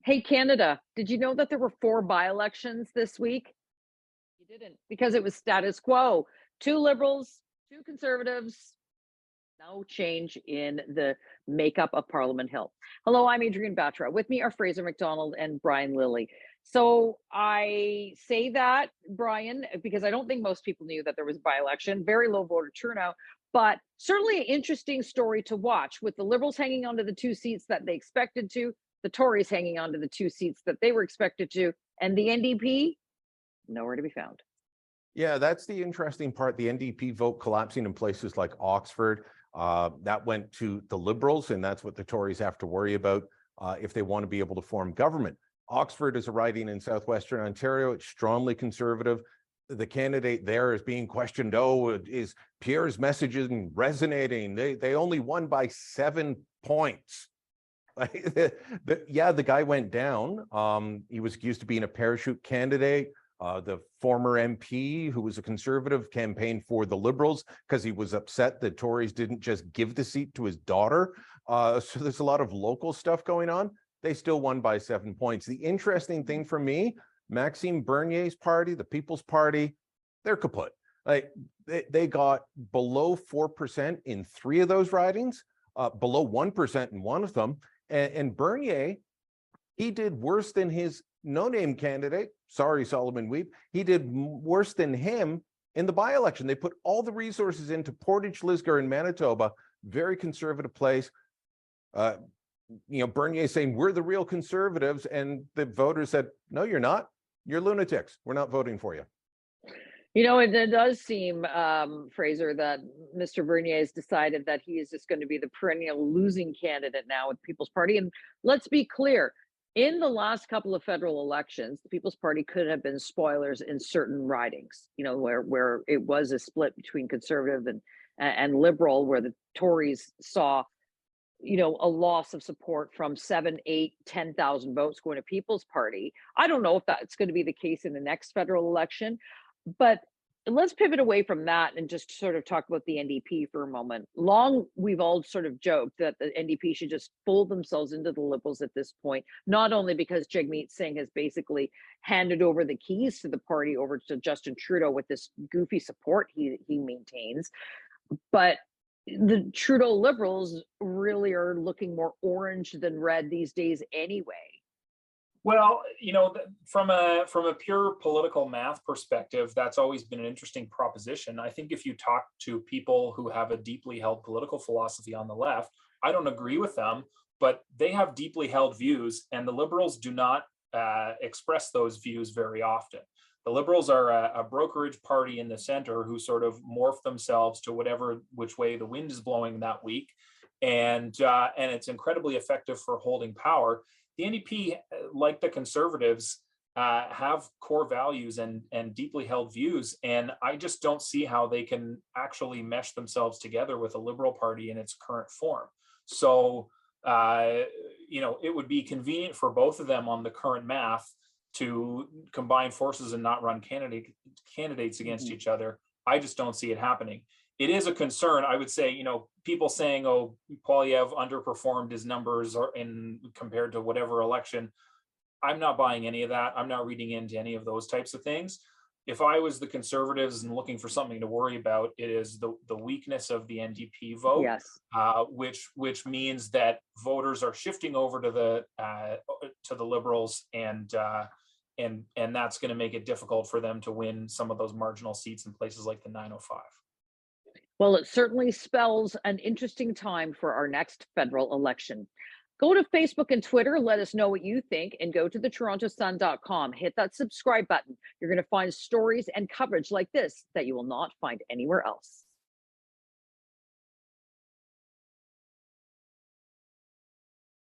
Hey, Canada, did you know that there were 4 by-elections this week? You didn't, because it was status quo. 2 Liberals, 2 Conservatives, no change in the makeup of Parliament Hill. Hello, I'm Adrienne Batra. With me are Fraser, MacDonald, and Brian Lilley. So I say that, Brian, because I don't think most people knew that there was a by-election, very low voter turnout, but certainly an interesting story to watch, with the Liberals hanging on to the 2 seats that they expected to, the Tories hanging on to the 2 seats that they were expected to, and the NDP nowhere to be found. Yeah, that's the interesting part. The NDP vote collapsing in places like Oxford. That went to the Liberals, and that's what the Tories have to worry about if they want to be able to form government. Oxford is a riding in southwestern Ontario. It's strongly conservative. The candidate there is being questioned. Oh, is Pierre's messaging resonating? They only won by 7 points. Yeah, the guy went down. He was accused of being a parachute candidate. The former MP, who was a conservative, campaigned for the Liberals because he was upset that Tories didn't just give the seat to his daughter. So there's a lot of local stuff going on. They still won by 7 points. The interesting thing for me, Maxime Bernier's party, the People's Party, they're kaput. Like they got below 4% in 3 of those ridings, below 1% in one of them. And Bernier, he did worse than his no-name candidate. Sorry, Solomon Weep. He did worse than him in the by-election. They put all the resources into Portage, Lisgar, and Manitoba, very conservative place. Bernier saying, we're the real conservatives. And the voters said, no, you're not. You're lunatics. We're not voting for you. It does seem, Fraser, that Mr. Bernier has decided that he is just going to be the perennial losing candidate now with the People's Party. And let's be clear, in the last couple of federal elections, the People's Party could have been spoilers in certain ridings, where it was a split between conservative and liberal, where the Tories saw, a loss of support from 7, 8, 10,000 votes going to People's Party. I don't know if that's going to be the case in the next federal election, but let's pivot away from that and just sort of talk about the NDP for a moment. We've all sort of joked that the NDP should just fold themselves into the Liberals at this point, not only because Jagmeet Singh has basically handed over the keys to the party over to Justin Trudeau with this goofy support he maintains, but the Trudeau Liberals really are looking more orange than red these days anyway. Well, from a pure political math perspective, that's always been an interesting proposition. I think if you talk to people who have a deeply held political philosophy on the left, I don't agree with them, but they have deeply held views, and the Liberals do not express those views very often. The Liberals are a brokerage party in the center who sort of morph themselves to which way the wind is blowing that week, and it's incredibly effective for holding power. The NDP, like the Conservatives, have core values and deeply held views, and I just don't see how they can actually mesh themselves together with a Liberal Party in its current form. So, it would be convenient for both of them on the current math to combine forces and not run candidates against each other. I just don't see it happening. It is a concern. I would say, people saying, oh, Poilievre underperformed his numbers compared to whatever election. I'm not buying any of that. I'm not reading into any of those types of things. If I was the Conservatives and looking for something to worry about, it is the weakness of the NDP vote, yes. Which means that voters are shifting over to the Liberals, and that's going to make it difficult for them to win some of those marginal seats in places like the 905. Well, it certainly spells an interesting time for our next federal election. Go to Facebook and Twitter, let us know what you think, and go to theTorontoSun.com. Hit that subscribe button. You're going to find stories and coverage like this that you will not find anywhere else.